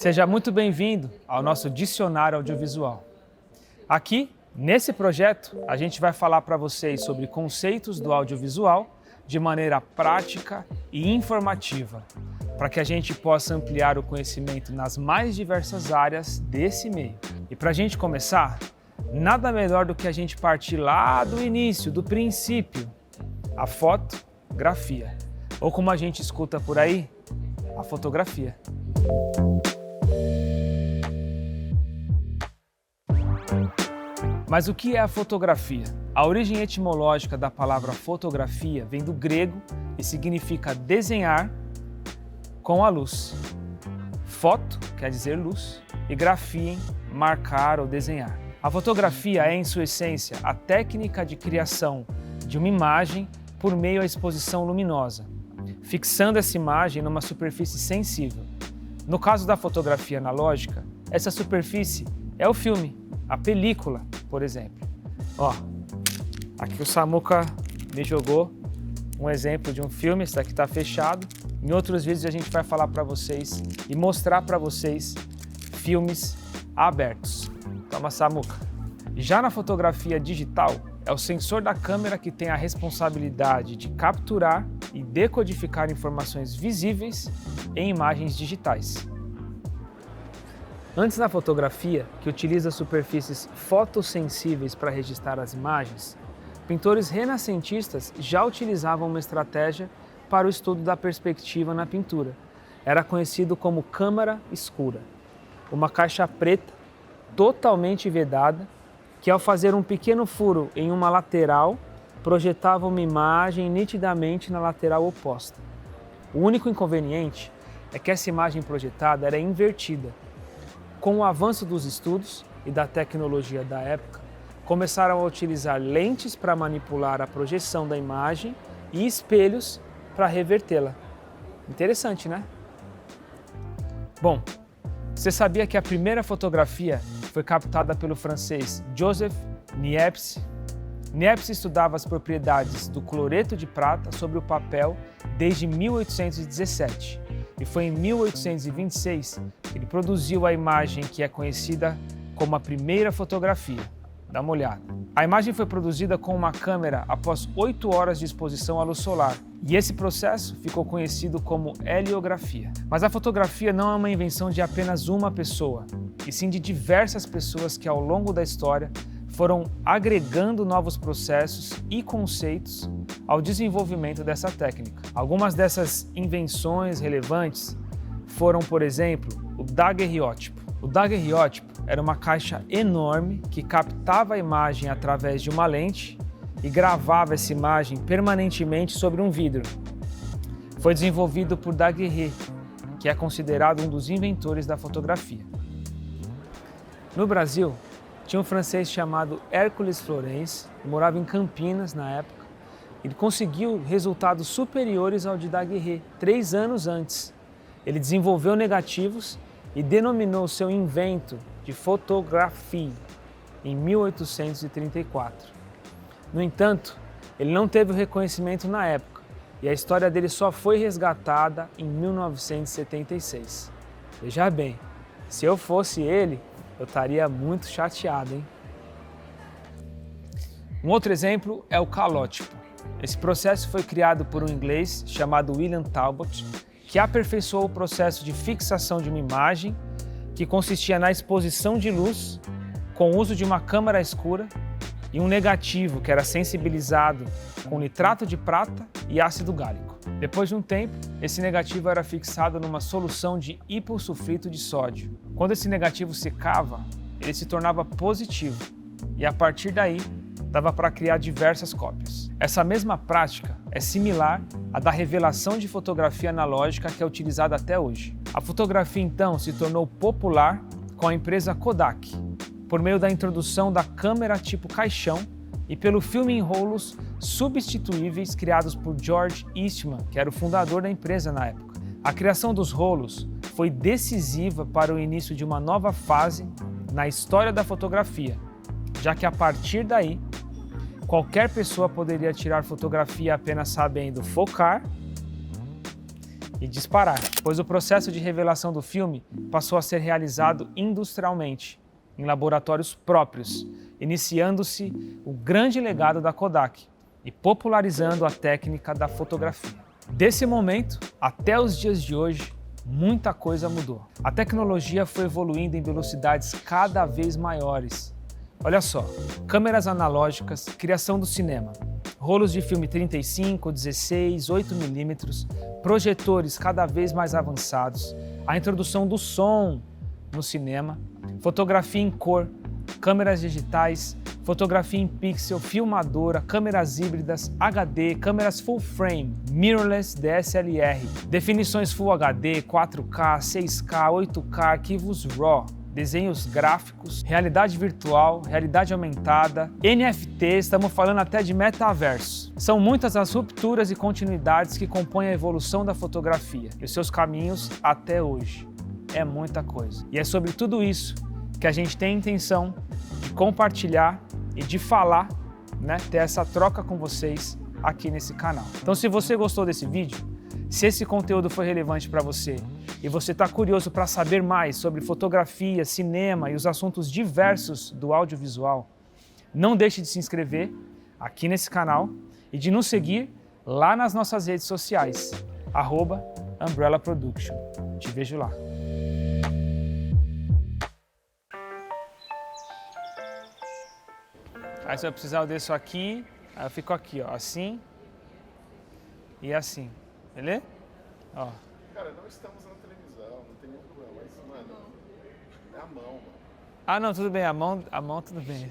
Seja muito bem-vindo ao nosso dicionário audiovisual. Aqui, nesse projeto, a gente vai falar para vocês sobre conceitos do audiovisual de maneira prática e informativa, para que a gente possa ampliar o conhecimento nas mais diversas áreas desse meio. E para a gente começar, nada melhor do que a gente partir lá do início, do princípio, a fotografia, ou como a gente escuta por aí, a fotografia. Mas o que é a fotografia? A origem etimológica da palavra fotografia vem do grego e significa desenhar com a luz. Foto quer dizer luz e grafiem, marcar ou desenhar. A fotografia é, em sua essência, a técnica de criação de uma imagem por meio à exposição luminosa, fixando essa imagem numa superfície sensível. No caso da fotografia analógica, essa superfície é o filme, a película, por exemplo. Ó, aqui o Samuca me jogou um exemplo de um filme, esse daqui está fechado. Em outros vídeos a gente vai falar para vocês e mostrar para vocês filmes abertos. Toma, Samuca. Já na fotografia digital, é o sensor da câmera que tem a responsabilidade de capturar e decodificar informações visíveis em imagens digitais. Antes da fotografia, que utiliza superfícies fotossensíveis para registrar as imagens, pintores renascentistas já utilizavam uma estratégia para o estudo da perspectiva na pintura. Era conhecido como câmara escura, uma caixa preta totalmente vedada que, ao fazer um pequeno furo em uma lateral, projetava uma imagem nitidamente na lateral oposta. O único inconveniente é que essa imagem projetada era invertida. Com o avanço dos estudos e da tecnologia da época, começaram a utilizar lentes para manipular a projeção da imagem e espelhos para revertê-la. Interessante, né? Bom, você sabia que a primeira fotografia foi captada pelo francês Joseph Niepce? Niepce estudava as propriedades do cloreto de prata sobre o papel desde 1817. E foi em 1826 que ele produziu a imagem que é conhecida como a primeira fotografia. Dá uma olhada. A imagem foi produzida com uma câmera após 8 horas de exposição à luz solar. E esse processo ficou conhecido como heliografia. Mas a fotografia não é uma invenção de apenas uma pessoa, e sim de diversas pessoas que ao longo da história foram agregando novos processos e conceitos ao desenvolvimento dessa técnica. Algumas dessas invenções relevantes foram, por exemplo, o daguerreótipo. O daguerreótipo era uma caixa enorme que captava a imagem através de uma lente e gravava essa imagem permanentemente sobre um vidro. Foi desenvolvido por Daguerre, que é considerado um dos inventores da fotografia. No Brasil, tinha um francês chamado Hércules Florence, que morava em Campinas na época. Ele conseguiu resultados superiores ao de Daguerre 3 anos antes. Ele desenvolveu negativos e denominou seu invento de fotographie em 1834. No entanto, ele não teve o reconhecimento na época e a história dele só foi resgatada em 1976. Veja bem, se eu fosse ele, eu estaria muito chateado, hein? Um outro exemplo é o calótipo. Esse processo foi criado por um inglês chamado William Talbot, que aperfeiçoou o processo de fixação de uma imagem que consistia na exposição de luz com o uso de uma câmara escura e um negativo que era sensibilizado com nitrato de prata e ácido gálico. Depois de um tempo, esse negativo era fixado numa solução de hipossulfito de sódio. Quando esse negativo secava, ele se tornava positivo e a partir daí dava para criar diversas cópias. Essa mesma prática é similar à da revelação de fotografia analógica que é utilizada até hoje. A fotografia então se tornou popular com a empresa Kodak, por meio da introdução da câmera tipo caixão e pelo filme em rolos substituíveis criados por George Eastman, que era o fundador da empresa na época. A criação dos rolos foi decisiva para o início de uma nova fase na história da fotografia, já que a partir daí, qualquer pessoa poderia tirar fotografia apenas sabendo focar e disparar, pois o processo de revelação do filme passou a ser realizado industrialmente, em laboratórios próprios, iniciando-se o grande legado da Kodak e popularizando a técnica da fotografia. Desse momento até os dias de hoje, muita coisa mudou. A tecnologia foi evoluindo em velocidades cada vez maiores. Olha só, câmeras analógicas, criação do cinema, rolos de filme 35, 16, 8mm, projetores cada vez mais avançados, a introdução do som no cinema, fotografia em cor, câmeras digitais, fotografia em pixel, filmadora, câmeras híbridas, HD, câmeras full frame, mirrorless, DSLR, definições Full HD, 4K, 6K, 8K, arquivos RAW, desenhos gráficos, realidade virtual, realidade aumentada, NFT, estamos falando até de metaverso. São muitas as rupturas e continuidades que compõem a evolução da fotografia e os seus caminhos até hoje. É muita coisa. E é sobre tudo isso que a gente tem a intenção de compartilhar e de falar, ter essa troca com vocês aqui nesse canal. Então, se você gostou desse vídeo, se esse conteúdo foi relevante para você e você está curioso para saber mais sobre fotografia, cinema e os assuntos diversos do audiovisual, não deixe de se inscrever aqui nesse canal e de nos seguir lá nas nossas redes sociais, @Umbrella Production. Te vejo lá. Aí você vai precisar disso aqui, aí eu fico aqui, ó, assim e assim, beleza? Ó. Cara, não estamos na televisão, não tem nenhum problema, mas, mano, é a mão, mano. Ah, não, tudo bem, a mão tudo bem.